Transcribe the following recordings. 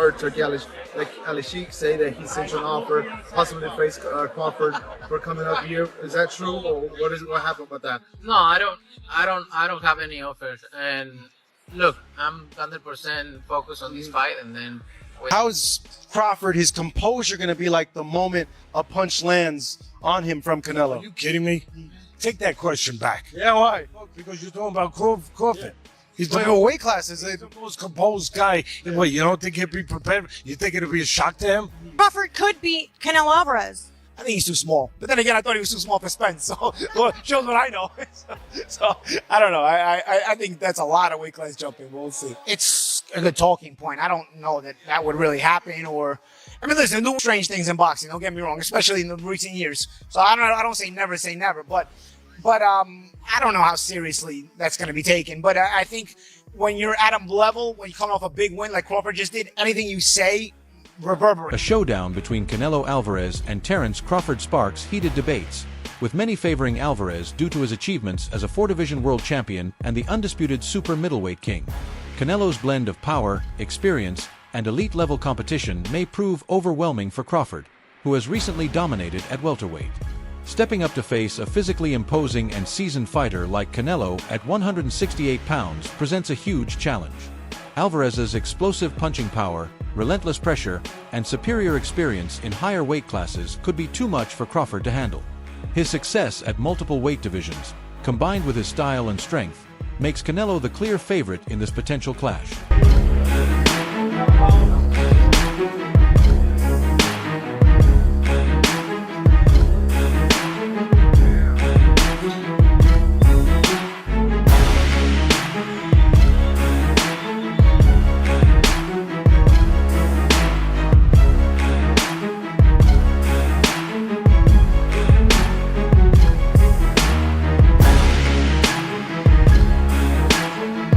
heard Turkey Ali Sheik say that he sent you an offer, possibly to face Crawford for coming up year. Is that true, or what happened with that? No, I don't have any offers. And look, I'm 100% focused on this fight, and then. How's Crawford, his composure going to be like the moment a punch lands on him from Canelo? Are you kidding me? Take that question back. Yeah, why? Because you're talking about Crawford. He's But the what weight classes? most composed guy. What, you don't think he'd be prepared? You think it'll be a shock to him? Crawford could beat Canelo Alvarez. I think he's too small. But then again, I thought he was too small for Spence. So well, shows what I know. So I don't know. I think that's a lot of weight class jumping. We'll see. It's a good talking point. I don't know that would really happen. Or I mean, listen, do strange things in boxing. Don't get me wrong, especially in the recent years. So I don't say never. But I don't know how seriously that's going to be taken. But I think when you're at a level, when you come off a big win like Crawford just did, anything you say reverberates. A showdown between Canelo Alvarez and Terence Crawford sparks heated debates, with many favoring Alvarez due to his achievements as a 4-division world champion and the undisputed super middleweight king. Canelo's blend of power, experience, and elite-level competition may prove overwhelming for Crawford, who has recently dominated at welterweight. Stepping up to face a physically imposing and seasoned fighter like Canelo at 168 pounds presents a huge challenge. Alvarez's explosive punching power, relentless pressure, and superior experience in higher weight classes could be too much for Crawford to handle. His success at multiple weight divisions, combined with his style and strength, makes Canelo the clear favorite in this potential clash.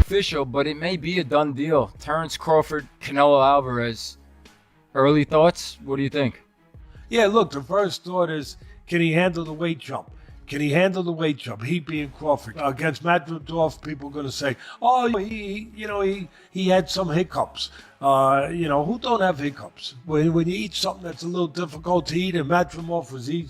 Official, but it may be a done deal. Terence Crawford, Canelo Alvarez. Early thoughts? What do you think? Yeah, look, the first thought is, can he handle the weight jump? Can he handle the weight jump? He being Crawford. Against Matvedorf, people are going to say, oh, he had some hiccups. Who don't have hiccups? When you eat something that's a little difficult to eat, and Matvedorf was a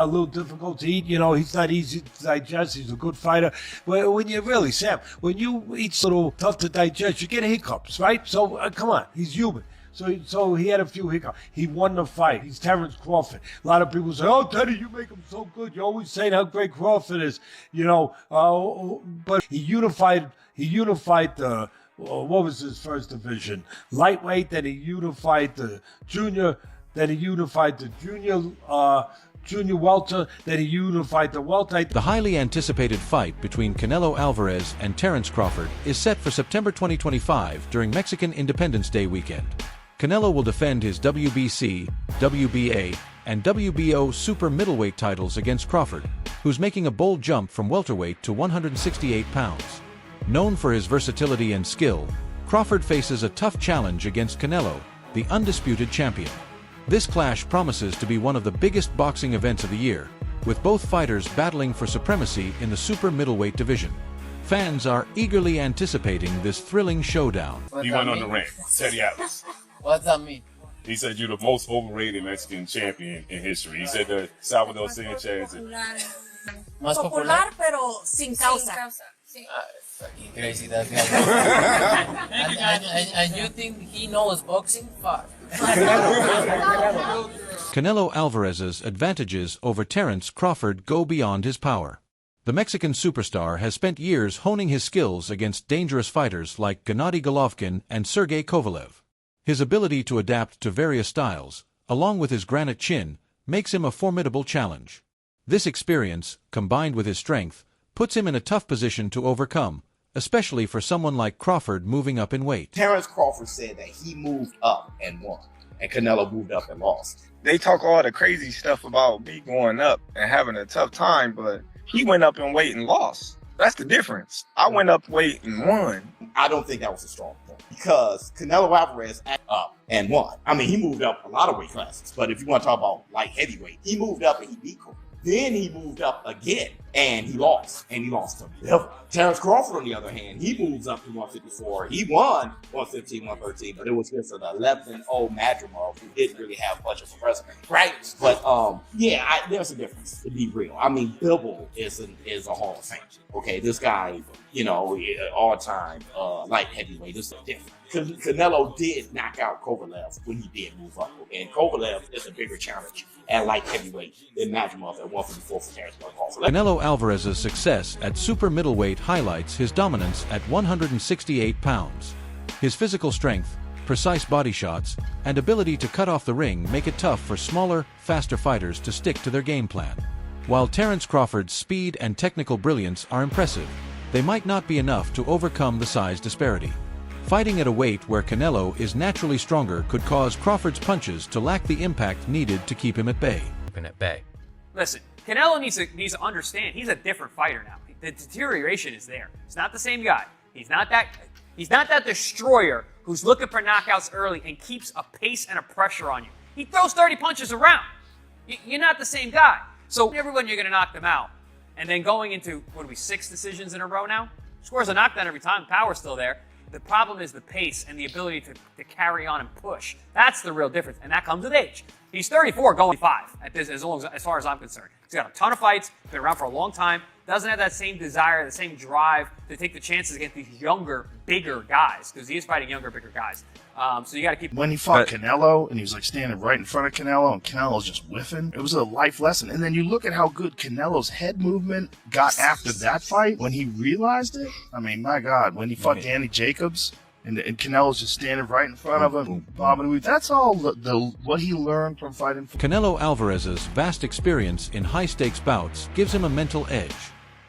little difficult to eat, he's not easy to digest. He's a good fighter. When you Sam, when you eat a little tough to digest, you get hiccups, right? So, come on, he's human. So he had a few hiccups. He won the fight. He's Terence Crawford. A lot of people say, "Oh, Teddy, you make him so good. You're always saying how great Crawford is." But he unified the what was his first division? Lightweight. Then he unified the junior. Then he unified the junior welter. Then he unified the welterweight. The highly anticipated fight between Canelo Alvarez and Terence Crawford is set for September 2025 during Mexican Independence Day weekend. Canelo will defend his WBC, WBA, and WBO super middleweight titles against Crawford, who's making a bold jump from welterweight to 168 pounds. Known for his versatility and skill, Crawford faces a tough challenge against Canelo, the undisputed champion. This clash promises to be one of the biggest boxing events of the year, with both fighters battling for supremacy in the super middleweight division. Fans are eagerly anticipating this thrilling showdown. He went on the ring, Teddy Atlas. What's that mean? He said you're the most overrated Mexican champion in history. He said that Salvador Sanchez. Más Popular, pero sin causa. Fucking crazy that guy. and you think he knows boxing? Fuck. Canelo Alvarez's advantages over Terence Crawford go beyond his power. The Mexican superstar has spent years honing his skills against dangerous fighters like Gennady Golovkin and Sergey Kovalev. His ability to adapt to various styles, along with his granite chin, makes him a formidable challenge. This experience, combined with his strength, puts him in a tough position to overcome, especially for someone like Crawford moving up in weight. Terence Crawford said that he moved up and won, and Canelo moved up and lost. They talk all the crazy stuff about me going up and having a tough time, but he went up in weight and lost. That's the difference. I went up weight and won. I don't think that was a strong point because Canelo Alvarez acted up and won. I mean, he moved up a lot of weight classes, but if you want to talk about light heavyweight, he moved up and he beat Then he moved up again, and he lost. And he lost to Bivol. Terence Crawford, on the other hand, he moves up to 154. He won 115, 113, but it was against an 11-0 Madrimov who didn't really have much of a resume, right? But there's a difference, to be real. I mean, Bivol is a Hall of Fame. Okay, this guy, all-time light heavyweight. This is different. Canelo did knock out Kovalev when he did move up, and Kovalev is a bigger challenge at light heavyweight than Madrimov at 154 for Terence Crawford. Canelo Alvarez's success at super middleweight highlights his dominance at 168 pounds. His physical strength, precise body shots, and ability to cut off the ring make it tough for smaller, faster fighters to stick to their game plan. While Terence Crawford's speed and technical brilliance are impressive, they might not be enough to overcome the size disparity. Fighting at a weight where Canelo is naturally stronger could cause Crawford's punches to lack the impact needed to keep him at bay. Listen, Canelo needs to understand he's a different fighter now. The deterioration is there. He's not the same guy. He's not that destroyer who's looking for knockouts early and keeps a pace and a pressure on you. He throws 30 punches around. You're not the same guy. So everyone, you're going to knock them out. And then going into, 6 decisions in a row now? Scores a knockdown every time. Power's still there. The problem is the pace and the ability to carry on and push. That's the real difference, and that comes with age. He's 34, going 5 at this, as far as I'm concerned. He's got a ton of fights, been around for a long time, doesn't have that same desire, the same drive to take the chances against these younger, bigger guys, because he is fighting younger, bigger guys. So you got to keep. When he fought Canelo, and he was like standing right in front of Canelo, and Canelo's just whiffing, it was a life lesson. And then you look at how good Canelo's head movement got after that fight when he realized it. I mean, my God, when he fought Danny Jacobs, and Canelo's just standing right in front of him, bobbing and weaving. That's all what he learned from fighting. Canelo Alvarez's vast experience in high-stakes bouts gives him a mental edge.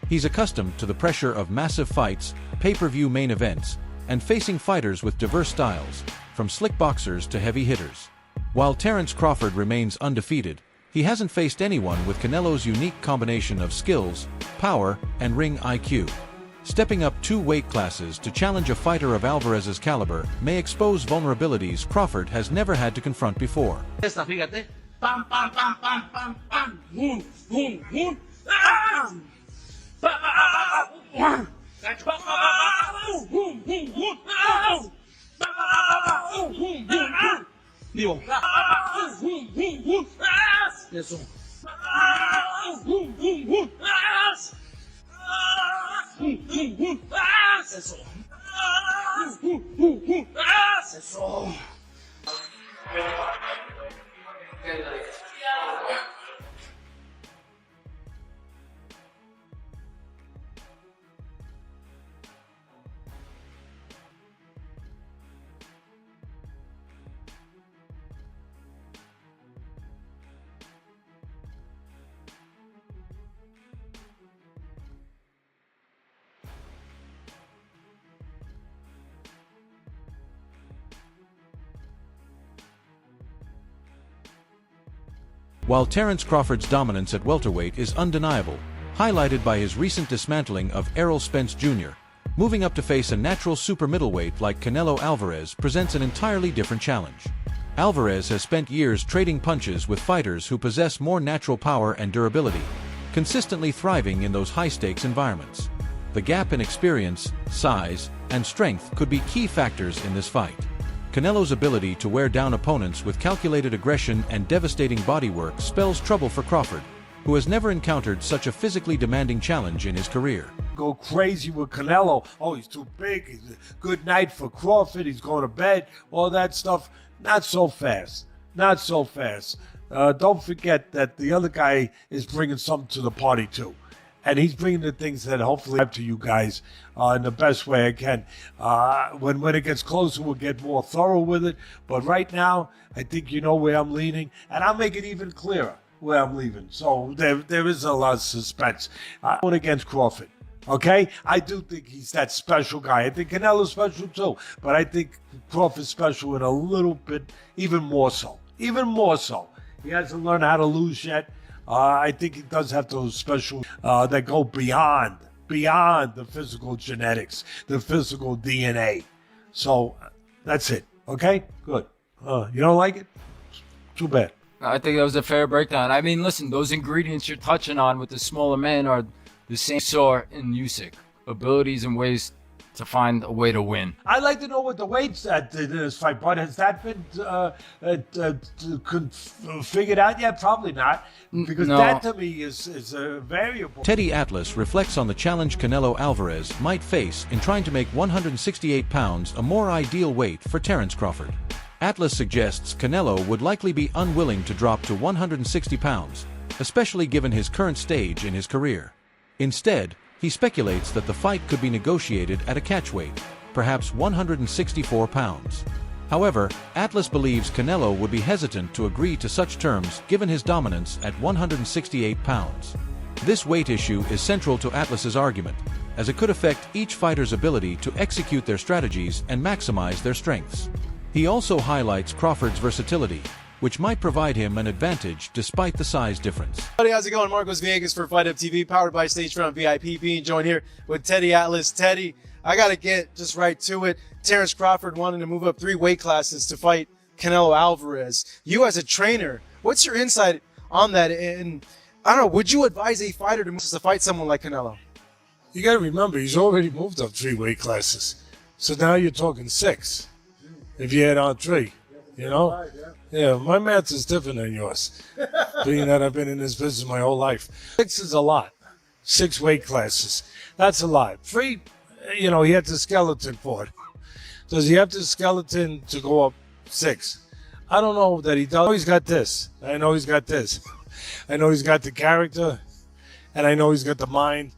He's accustomed to the pressure of massive fights, pay-per-view main events, and facing fighters with diverse styles, from slick boxers to heavy hitters. While Terence Crawford remains undefeated, he hasn't faced anyone with Canelo's unique combination of skills, power, and ring IQ. Stepping up 2 weight classes to challenge a fighter of Alvarez's caliber may expose vulnerabilities Crawford has never had to confront before. Fíjate. Pam, pam, pam, pam, pam, pam. Boom, boom, boom. Digo. Eso. Eso. While Terence Crawford's dominance at welterweight is undeniable, highlighted by his recent dismantling of Errol Spence Jr., moving up to face a natural super middleweight like Canelo Alvarez presents an entirely different challenge. Alvarez has spent years trading punches with fighters who possess more natural power and durability, consistently thriving in those high-stakes environments. The gap in experience, size, and strength could be key factors in this fight. Canelo's ability to wear down opponents with calculated aggression and devastating bodywork spells trouble for Crawford, who has never encountered such a physically demanding challenge in his career. Go crazy with Canelo. Oh, he's too big. He's a good night for Crawford. He's going to bed. All that stuff. Not so fast. Not so fast. Don't forget that the other guy is bringing something to the party, too. And he's bringing the things that hopefully up to you guys in the best way I can. When it gets closer, we'll get more thorough with it. But right now, I think you know where I'm leaning. And I'll make it even clearer where I'm leaving. So there is a lot of suspense. I'm going against Crawford. Okay? I do think he's that special guy. I think Canelo's special too. But I think Crawford's special in a little bit, even more so. Even more so. He hasn't learned how to lose yet. I think he does have those special that go beyond the physical genetics, the physical DNA. So that's it. Okay? Good. You don't like it? Too bad. I think that was a fair breakdown. I mean, listen, those ingredients you're touching on with the smaller man are the same saw in Usyk. Abilities and ways to find a way to win. I'd like to know what the weight's at in this fight, but has that been figured out yet? Probably not, because No. that to me is a variable. Teddy Atlas reflects on the challenge Canelo Alvarez might face in trying to make 168 pounds a more ideal weight for Terence Crawford. Atlas suggests Canelo would likely be unwilling to drop to 160 pounds, especially given his current stage in his career. Instead, he speculates that the fight could be negotiated at a catchweight, perhaps 164 pounds. However, Atlas believes Canelo would be hesitant to agree to such terms given his dominance at 168 pounds. This weight issue is central to Atlas's argument, as it could affect each fighter's ability to execute their strategies and maximize their strengths. He also highlights Crawford's versatility, which might provide him an advantage despite the size difference. Buddy, how's it going? Marcos Villegas for Fight Up TV, powered by Stage Front VIP, being joined here with Teddy Atlas. Teddy, I got to get just right to it. Terence Crawford wanting to move up 3 weight classes to fight Canelo Alvarez. You as a trainer, what's your insight on that? And I don't know, would you advise a fighter to fight someone like Canelo? You got to remember, he's already moved up 3 weight classes. So now you're talking 6, if you add on 3, you know? Yeah, my math is different than yours, being that I've been in this business my whole life. 6 is a lot. 6 weight classes. That's a lot. 3, you know, he had the skeleton for it. Does he have the skeleton to go up 6? I don't know that he does. I know he's got this. I know he's got this. I know he's got the character, and I know he's got the mind.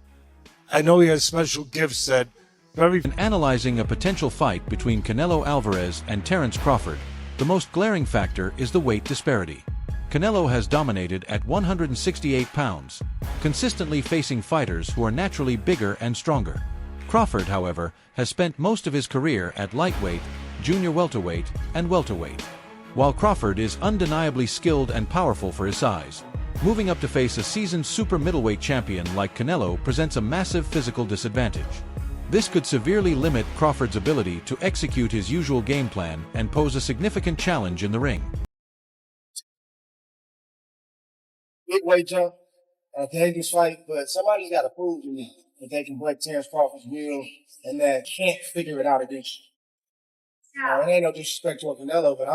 I know he has special gifts that very... In analyzing a potential fight between Canelo Alvarez and Terence Crawford, the most glaring factor is the weight disparity. Canelo has dominated at 168 pounds, consistently facing fighters who are naturally bigger and stronger. Crawford, however, has spent most of his career at lightweight, junior welterweight, and welterweight. While Crawford is undeniably skilled and powerful for his size, moving up to face a seasoned super middleweight champion like Canelo presents a massive physical disadvantage. This could severely limit Crawford's ability to execute his usual game plan and pose a significant challenge in the ring. Big weight jump, a dangerous fight, but somebody's got to prove to me that they can break Terence Crawford's will and that can't figure it out against you. It ain't no disrespect to Canelo, but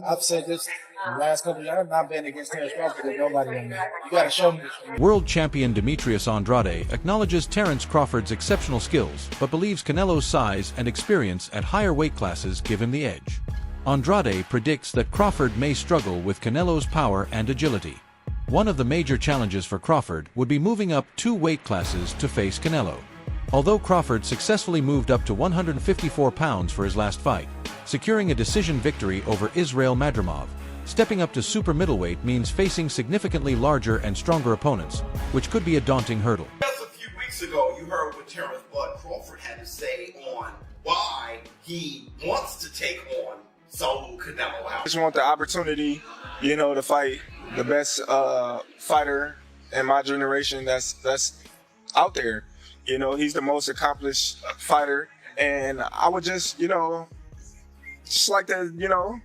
I've said this in the last couple of years. I've not been against Terence Crawford with nobody on that. You got to show me this. World champion Demetrius Andrade acknowledges Terence Crawford's exceptional skills, but believes Canelo's size and experience at higher weight classes give him the edge. Andrade predicts that Crawford may struggle with Canelo's power and agility. One of the major challenges for Crawford would be moving up 2 weight classes to face Canelo. Although Crawford successfully moved up to 154 pounds for his last fight, securing a decision victory over Israel Madrimov, stepping up to super middleweight means facing significantly larger and stronger opponents, which could be a daunting hurdle. Just a few weeks ago, you heard what Terence Bud Crawford had to say on why he wants to take on Saul Canelo I Alvarez. just want the opportunity, you know, to fight the best fighter in my generation that's out there. You know, he's the most accomplished fighter, and I would just, you know, just like to, you know,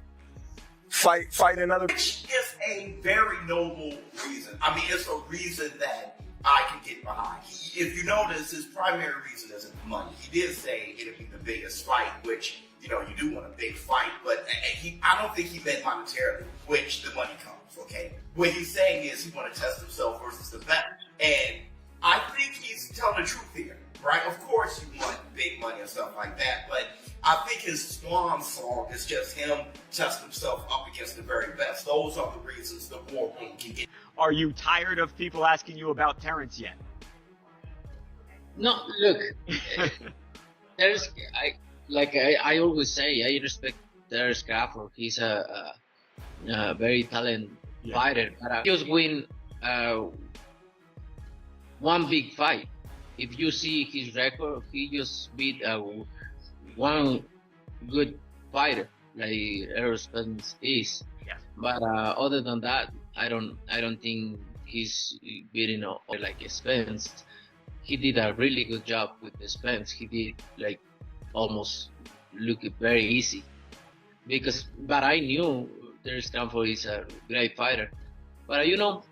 fight another. It's a very noble reason. I mean, it's a reason that I can get behind. If you notice, his primary reason isn't money. He did say it'd be the biggest fight, which, you know, you do want a big fight, but I don't think he meant monetarily, which the money comes, okay? What he's saying is he want to test himself versus the best, and I think he's telling the truth here, right? Of course you want big money and stuff like that, but I think his swan song is just him testing himself up against the very best. Those are the reasons the more room can get. Are you tired of people asking you about Terence yet? No, look, I always say, I respect Terence Crawford. He's a very talented fighter, but he just win one big fight. If you see his record, he just beat one good fighter like Errol Spence is. Yes. But other than that, I don't think he's beating like Spence. He did a really good job with the Spence. He did like almost look very easy. But I knew Terence Crawford is a great fighter. But you know,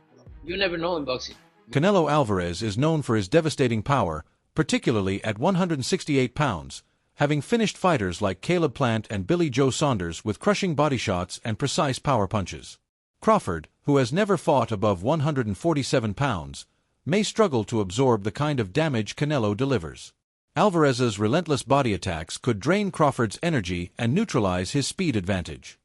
you never know in boxing. Canelo Alvarez is known for his devastating power, particularly at 168 pounds, having finished fighters like Caleb Plant and Billy Joe Saunders with crushing body shots and precise power punches. Crawford, who has never fought above 147 pounds, may struggle to absorb the kind of damage Canelo delivers. Alvarez's relentless body attacks could drain Crawford's energy and neutralize his speed advantage.